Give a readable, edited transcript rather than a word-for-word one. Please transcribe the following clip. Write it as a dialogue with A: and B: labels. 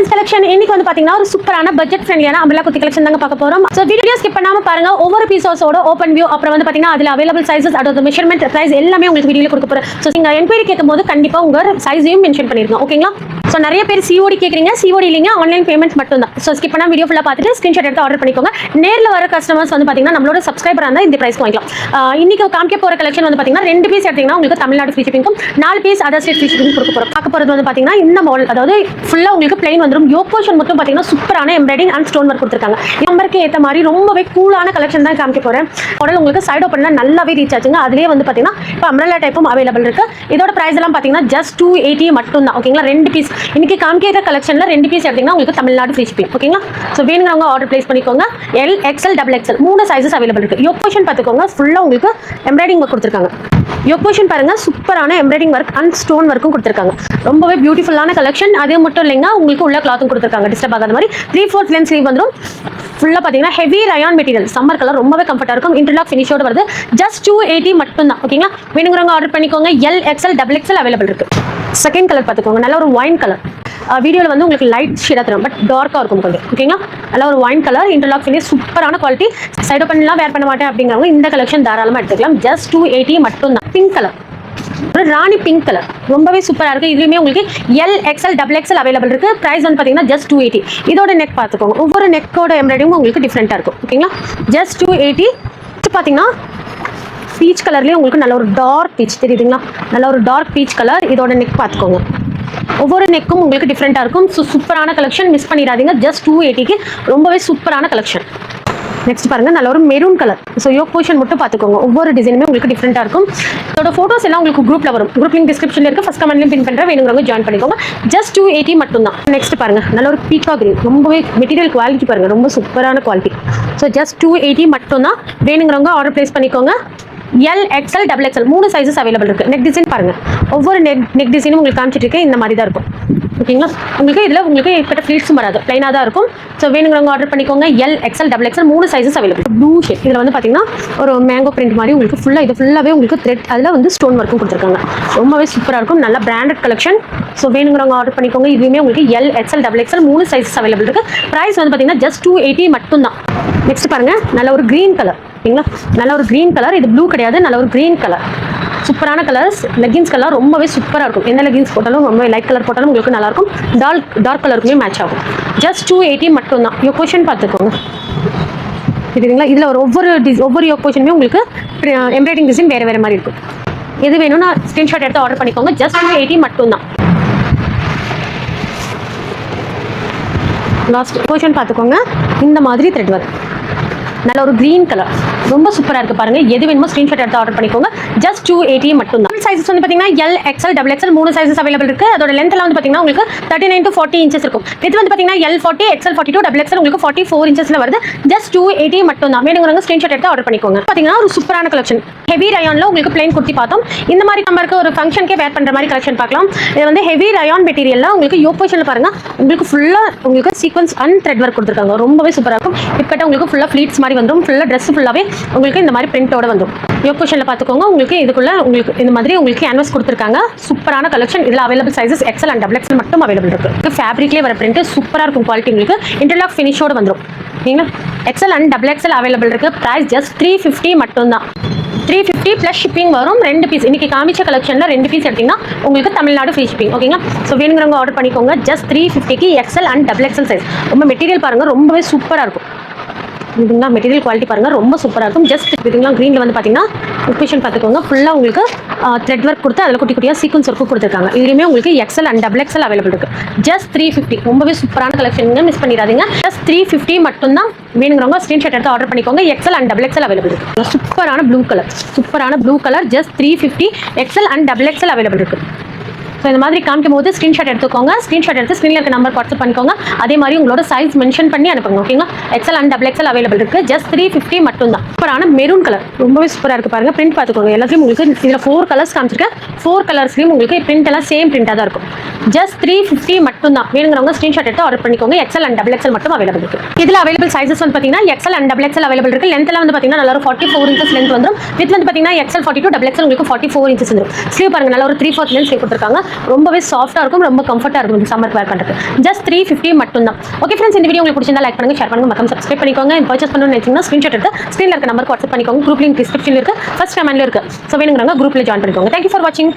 A: Men's collection இன்னைக்கு வந்து பாத்தீங்கன்னா ஒரு சூப்பரான பட்ஜெட் ஃப்ரெண்ட்லியான அம்பர்லா குர்த்தி கலெக்ஷன் தாங்க பார்க்க போறோம். சோ வீடியோ ஸ்கிப் பண்ணாம பாருங்க. ஒவ்வொரு பீஸஸோட ஓபன் வியூ அப்புறம் வந்து பாத்தீங்கன்னா அதுல அவைலபிள் சைஸஸ் அதோட மெஷர்மென்ட் பிரைஸ் எல்லாமே உங்களுக்கு வீடியோல கொடுக்க போறேன். சோ நீங்க என்கொயரி கேட்கும்போது கண்டிப்பா உங்க சைஸையும் மென்ஷன் பண்ணிருங்க. ஓகேங்களா? சோ நிறைய பேர் சிஓடி கேக்குறீங்க. சிஓடி இல்லைங்க, ஆன்லைன் பேமெண்ட் மட்டும் தான். சோ ஸ்கிப் பண்ணாம வீடியோ ஃபுல்லா பார்த்துட்டு ஸ்கிரீன்ஷாட் எடுத்து ஆர்டர் பண்ணிக்கோங்க. நேர்ல வர கஸ்டமர்ஸ் வந்து பாத்தீங்கன்னா நம்மளோட சப்ஸ்கிரைபரா இருந்தா இந்த பிரைஸ் வாங்கிக்கலாம். இன்னைக்கு காமிக்க போற கலெக்ஷன் வந்து பாத்தீங்கன்னா 2 பீஸ் எடுத்தீங்கன்னா உங்களுக்கு தமிழ்நாடு ஃப்ரீ ஷிப்பிங்கும் 4 piece other state free shipping கொடுக்க போறோம். பார்க்க போறது வந்து பாத்தீங்கன்னா இந்த மாடல், அதாவது ஃபுல்லா உங்களுக்கு பிளைன் வந்துரும். யோக் போர்ஷன் மட்டும் பாத்தீங்கன்னா சூப்பரான எம்ப்ராய்டிங் அண்ட் ஸ்டோன் ஒர்க் கொடுத்திருக்காங்க. நம்பருக்கு ஏத்த மாதிரி ரொம்பவே கூலான கலெக்ஷன் தான் காமிக்க போறேன். மாடல் உங்களுக்கு சைடு ஓபன்ல நல்லாவே ரீச் ஆச்சுங்க. அதுலயே வந்து பாத்தீங்கன்னா இப்போ அம்ரல்லா டைப்பும் அவைலபிள் இருக்கு. இதோட பிரைஸ் எல்லாம் பாத்தீங்கன்னா ஜஸ்ட் 280 மட்டும் தான். ஓகேங்களா? 2 பீஸ் இன்னைக்கு காமிக்கிற கலெக்ஷன்ல 2 பீஸ் எடுத்தீங்கன்னா உங்களுக்கு தமிழ்நாடு ஃப்ரீ ஷிப்பிங். ஓகேங்களா? சோ வேணுங்கிறவங்க ஆர்டர் பிளேஸ் பண்ணிக்கோங்க. L, XL, double XL 3 sizes available இருக்கு. யோக் போர்ஷன் பாத்துக்கோங்க, ஃபுல்லா உங்களுக்கு எம்ப்ராய்டிங் ஒர்க் கொடுத்திருக்காங்க. யோக் போர்ஷன் பாருங்க, சூப்பரான எம்ப்ராய்டிஙங் ஒர்க் அண்ட் ஸ்டோன் ஒர்க்கும் கொடுத்திருக்காங்க. ரொம்பவே பியூட்டிஃபுல்லான கலெக்ஷன். அது மட்டும் இல்லைங்க, உங்களுக்கு உள்ள கிளாத்தும் கொடுத்திருக்காங்க. டிஸ்டர்ப் ஆகாத மாதிரி 3/4 லென்த் ஸ்லீவ் வந்துரும். ஃபுல்லா பாத்தீங்கன்னா heavy rayon material, summer colour, ரொம்பவே கம்ஃபர்ட்டா இருக்கும். இன்டர்லாக் ஃபினிஷோட வருது. ஜஸ்ட் 280 மட்டும் தான். ஓகேங்களா? வேணுங்கிறவங்க ஆர்டர் பண்ணிக்கோங்க. L, XL, double XL available இருக்கு. செகண்ட் கலர் பாத்துக்கோங்க, நல்ல ஒரு ஒயின் கலர். வீடியோவில் வந்து உங்களுக்கு லைட் ஷேடாக தரும், பட் டார்க்காக இருக்கும் கொஞ்சம். ஓகேங்களா? நல்ல ஒரு ஒயின் கலர், இன்டர்லாக் ஃபினிஷ், சூப்பரான குவாலிட்டி. சைடு பண்ணலாம் வேர் பண்ண மாட்டேன் அப்படிங்கிறவங்க இந்த கலெக்ஷன் தாராளமாக எடுத்துக்கலாம். ஜஸ்ட் 280 மட்டும் தான். பிங்க் கலர், ஒரு ராணி பிங்க் கலர், ரொம்பவே சூப்பராக இருக்குது. இதுலேயுமே உங்களுக்கு L, XL, double XL available இருக்குது. ப்ரைஸ் வந்து பார்த்தீங்கன்னா ஜஸ்ட் 280. இதோட நெக் பார்த்துக்கோங்க, ஒவ்வொரு நெக்கோட எம்ப்ராய்டிங்கும் உங்களுக்கு டிஃப்ரெண்ட்டாக இருக்கும். ஓகேங்களா? ஜஸ்ட் 280. பார்த்தீங்கன்னா பீச் கலர்லேயே உங்களுக்கு நல்ல ஒரு டார்க் பீச் தெரியுதுங்களா? நல்ல ஒரு டார்க் பீச் கலர். இதோட நெக் பார்த்துக்கோங்க, ஒவ்வொரு நெக்கும் உங்களுக்கு டிஃப்ரெண்ட்டாக இருக்கும். ஸோ சூப்பரான கலெக்ஷன், மிஸ் பண்ணிடாதீங்க. ஜஸ்ட் 280க்கு ரொம்பவே சூப்பரான கலெக்ஷன். நெக்ஸ்ட் பாருங்க, நல்ல ஒரு maroon colour. So yoke portion மட்டும் பார்த்துக்கோங்க, ஒவ்வொரு டிசைனுமே உங்களுக்கு டிஃப்ரெண்ட்டாக இருக்கும். இதோட ஃபோட்டோஸ் எல்லாம் உங்களுக்கு குரூப்பில் வரும். குரூப் லிங்க் டிஸ்கிரிப்ஷனில் இருக்குது, ஃபர்ஸ்ட் கமெண்ட்லையும் பின் பண்ணுறேன். வேணுங்கிறவங்க ஜாயின் பண்ணிக்கோங்க. ஜஸ்ட் 280 மட்டும் தான். நெக்ஸ்ட் பாருங்க, நல்ல ஒரு பீக்கா கிரீன், ரொம்பவே மெட்டீரியல் குவாலிட்டி பாருங்க, ரொம்ப சூப்பரான குவாலிட்டி. ஸோ ஜஸ்ட் 280 மட்டும் தான். வேணுங்கிறவங்க ஆர்டர் பிளேஸ் பண்ணிக்கோங்க. L, XL, double XL 3 sizes available இருக்கு. நெக் டிசைன் பாருங்க, ஒவ்வொரு நெக் டிசைனும் உங்களுக்கு காமிச்சிட்டு இருக்கேன். இந்த மாதிரி தான் இருக்கும். ஓகேங்களா? உங்களுக்கு இதில் உங்களுக்கு ஏற்பட்ட ஃப்ளீட்ஸும் வராது, பிளைனாக தான் இருக்கும். ஸோ வேணுங்கிறவங்க ஆர்டர் பண்ணிக்கோங்க. L, XL, double XL 3 sizes available. Blue shade, இதில் வந்து பார்த்தீங்கன்னா ஒரு மேங்கோ பிரிண்ட் மாதிரி உங்களுக்கு ஃபுல்லாக இது ஃபுல்லாகவே உங்களுக்கு த்ரெட், அதில் வந்து ஸ்டோன் ஒர்க்கும் கொடுத்துருக்காங்க. ரொம்பவே சூப்பராக இருக்கும், நல்ல பிராண்டட் கலெக்ஷன். ஸோ வேணுங்கிறவங்க ஆர்டர் பண்ணிக்கோங்க. இதுவுமே உங்களுக்கு L, XL, double XL 3 sizes available இருக்கு. ப்ரைஸ் வந்து பார்த்தீங்கன்னா ஜஸ்ட் 280 மட்டும் தான். நெக்ஸ்ட் பாருங்க, நல்ல ஒரு கிரீன் கலர். ஓகேங்களா? நல்ல ஒரு கிரீன் கலர், இது ப்ளூ கிடையாது, நல்ல ஒரு கிரீன் கலர். சூப்பரான கலர்ஸ். லெகின்ஸ் கலர் ரொம்பவே சூப்பராக இருக்கும். எந்த லெகின்ஸ் போட்டாலும் ரொம்ப லைட் கலர் போட்டாலும் உங்களுக்கு நல்லாயிருக்கும். டார்க் கலருக்குமே மேட்ச் ஆகும். ஜஸ்ட் 280 மட்டும் தான். யோக் போர்ஷன் பார்த்துக்கோங்க, தெரியுதுங்களா? இதில் ஒவ்வொரு யோக் போர்ஷனுமே உங்களுக்கு எம்ப்ராய்டிங் டிசைன் வேறு வேறு மாதிரி இருக்கும். எது வேணும்னா ஸ்க்ரீன்ஷாட் எடுத்து ஆர்டர் பண்ணிக்கோங்க. ஜஸ்ட் 280 மட்டும் தான். லாஸ்ட் போர்ஷன் பார்த்துக்கோங்க, இந்த மாதிரி த்ரெட் வரும். நல்ல ஒரு கிரீன் கலர், ரொம்ப சூப்பராக இருக்குது பாருங்க. எது வேணுமோ ஸ்க்ரீன்ஷாட் எடுத்து ஆர்டர் பண்ணிக்கோங்க. ஜஸ்ட் 280 மட்டும் தான். சைஸஸ் வந்து பார்த்தீங்கன்னா L, XL, double XL 3 sizes available இருக்குது. அதோட லென்த் எல்லாம் வந்து பார்த்தீங்கன்னா உங்களுக்கு 39 to 40 இன்ச்சஸ் இருக்கும். இது வந்து பார்த்தீங்கன்னா எல் 40, எக்ஸ்எல் 42, டபுள் எக்ஸ்எல் உங்களுக்கு 44 இன்ச்சஸ்ல வருது. ஜஸ்ட் 280 மட்டும் தான். வேணுங்கிறவங்க ஸ்க்ரீன்ஷாட் எடுத்து ஆர்டர் பண்ணிக்கோங்க. பார்த்தீங்கன்னா ஒரு சூப்பரான கலெக்ஷன். ஹெவி ரயான்ல உங்களுக்கு பிளைன் குர்த்தி பார்த்தோம். இந்த மாதிரி நம்மளுக்கு ஒரு ஃபங்க்ஷனுக்கே வேர் பண்ணுற மாதிரி கலெக்ஷன் பார்க்கலாம். இது வந்து ஹெவி ரயான் மெட்டீரியல்ல உங்களுக்கு யோக் போர்ஷன்ல பாருங்க, உங்களுக்கு ஃபுல்லாக உங்களுக்கு சீக்வன்ஸ் அண்ட் த்ரெட் ஒர்க் கொடுத்துருக்காங்க. ரொம்பவே சூப்பராக இருக்கும். இப்பட்ட உங்களுக்கு ஃபுல்லாக ஃப்ளீட்ஸ் மாதிரி வந்துடும். ஃபுல்லாக ட்ரெஸ் ஃபுல்லாகவே உங்களுக்கு இந்த மாதிரி பிரிண்டோட வந்துடும். யோக் போர்ஷன்ல பார்த்துக்கோங்க, உங்களுக்கு இதுக்குள்ள உங்களுக்கு இந்த மாதிரி உங்களுக்கு கேன்வாஸ் கொடுத்துருக்காங்க. சூப்பரான கலெக்ஷன். இதில் available sizes XL and double XL மட்டும் அவைலபிள் இருக்கு. ஃபேப்ரிக்லேயே வர பிரிண்ட் சூப்பராக இருக்கும். குவாலிட்டி உங்களுக்கு இன்டர்லாக் ஃபினிஷோட வந்துடும். சரிங்களா? XL and double XL available இருக்கு. ப்ரைஸ் ஜஸ்ட் 350 மட்டும் தான். 350 ப்ளஸ் ஷிப்பிங் வரும். 2 பீஸ் இன்னைக்கு காமிச்ச கலெக்ஷனில் 2 பீஸ் எடுத்தீங்கன்னா உங்களுக்கு தமிழ்நாடு ஃப்ரீ ஷிப்பிங். ஓகேங்களா? ஸோ வேணுங்கிறவங்க ஆர்டர் பண்ணிக்கோங்க. ஜஸ்ட் 350க்கு XL and double XL size. ரொம்ப மெட்டீரியல் பாருங்க, ரொம்பவே சூப்பராக இருக்கும். இதுங்களா மெட்டீரியல் குவாலிட்டி பாருங்க, ரொம்ப சூப்பராக இருக்கும். ஜஸ்ட் இதுங்களா க்ரீனில் வந்து பார்த்தீங்கன்னா ஒப்பேஷன் பார்த்துக்கோங்க, ஃபுல்லாக உங்களுக்கு த்ரெட் ஒர்க் கொடுத்து அதில் குட்டி குட்டியாக சீக்வன்ஸ் ஒர்க்கும் கொடுத்துருக்காங்க. இதுலேயுமே உங்களுக்கு XL and double XL available இருக்கு. ஜஸ்ட் 350. ரொம்பவே சூப்பரான கலெக்ஷன், மிஸ் பண்ணிடாதீங்க. ஜஸ்ட் 350 மட்டும் தான். வேணுங்கிறவங்க ஸ்க்ரீன்ஷாட் எடுத்து ஆர்டர் பண்ணிக்கோங்க. XL and double XL available இருக்கு. சூப்பரான blue colour. Just 350. XL and double XL available இருக்கு. ஸோ இந்த மாதிரி காமிக்கும் போது ஸ்க்ரீன்ஷாட் எடுத்துக்கோங்க. ஸ்க்ரீன்ஷாட் எடுத்து ஸ்க்ரீனில் இருக்க நம்பர் வாட்ஸ்அப் பண்ணிக்கோங்க. அதே மாதிரி உங்களோட சைஸ் மென்ஷன் பண்ணி அனுப்புங்க. ஓகேங்களா? XL and double XL available இருக்கு. ஜஸ்ட் 350 மட்டும் தான். சூப்பரான மெரூன் கலர், ரொம்பவே சூப்பராக இருக்கு பாருங்க. பிரிண்ட் பார்த்துக்கோங்க, எல்லாத்தையும் உங்களுக்கு இதில் 4 கலர்ஸ் காமிச்சிருக்கேன். 4 கலர்ஸ்லையும் உங்களுக்கு பிரிண்ட் எல்லாம் சேம் பிரிண்டாக தான் இருக்கும். ஜஸ்ட் 350 மட்டும் தான். வேணுங்கிறவங்க ஸ்க்ரீன்ஷாட் எடுத்து ஆர்டர் பண்ணிக்கோங்க. எக்ஸ்எல் அண்ட் டபுள் எக்ஸ்எல் மட்டும் அவைலபிள் இருக்கு. இதில் அவைலபிள் சைஸஸ் வந்து பார்த்தீங்கன்னா XL and double XL available இருக்கு. லென்த் எல்லாம் வந்து பார்த்தீங்கன்னா நல்ல ஒரு 44 இன்ச்சஸ் லென்த் வந்துடும். வித் வந்து பார்த்தீங்கன்னா எக்ஸ்எல் 42, டபுள் எக்ஸ்எல் உங்களுக்கு 44 இன்ச்சஸ் வந்துடும். ஸ்லீவ் பாருங்க, நல்ல ஒரு 3/4 லென்த் ஸ்லீவ் கொடுத்துருக்காங்க. ரொம்பவே சாஃப்ட்டாக இருக்கும், ரொம்ப கம்ஃபர்ட்டாக இருக்கும் இந்த சம்மர் வேர் பண்ணுறது. ஜஸ்ட் 350 மட்டும் தான். ஓகே ஃப்ரெண்ட்ஸ், இந்த வீடியோ உங்களுக்கு பிடிச்சிருந்தா லைக் பண்ணுங்க, ஷேர் பண்ணுங்க, மறக்காம சப்ஸ்கிரைப் பண்ணிக்கோங்க. பர்ச்சேஸ் பண்ணணும்னு நினைச்சீங்கன்னா ஸ்க்ரீன்ஷாட் எடுத்து ஸ்க்ரீனில் இருக்க நம்பருக்கு வாட்ஸ்அப் பண்ணிக்கோங்க. குரூப் லிங்க் டிஸ்கிரிப்ஷனில் இருக்குது, ஃபர்ஸ்ட் கமெண்ட்ல இருக்குது. ஸோ வேணுங்கிறவங்க குரூப்பில் ஜாயின் பண்ணிக்கோங்க. தேங்க்யூ ஃபார் வாட்சிங்.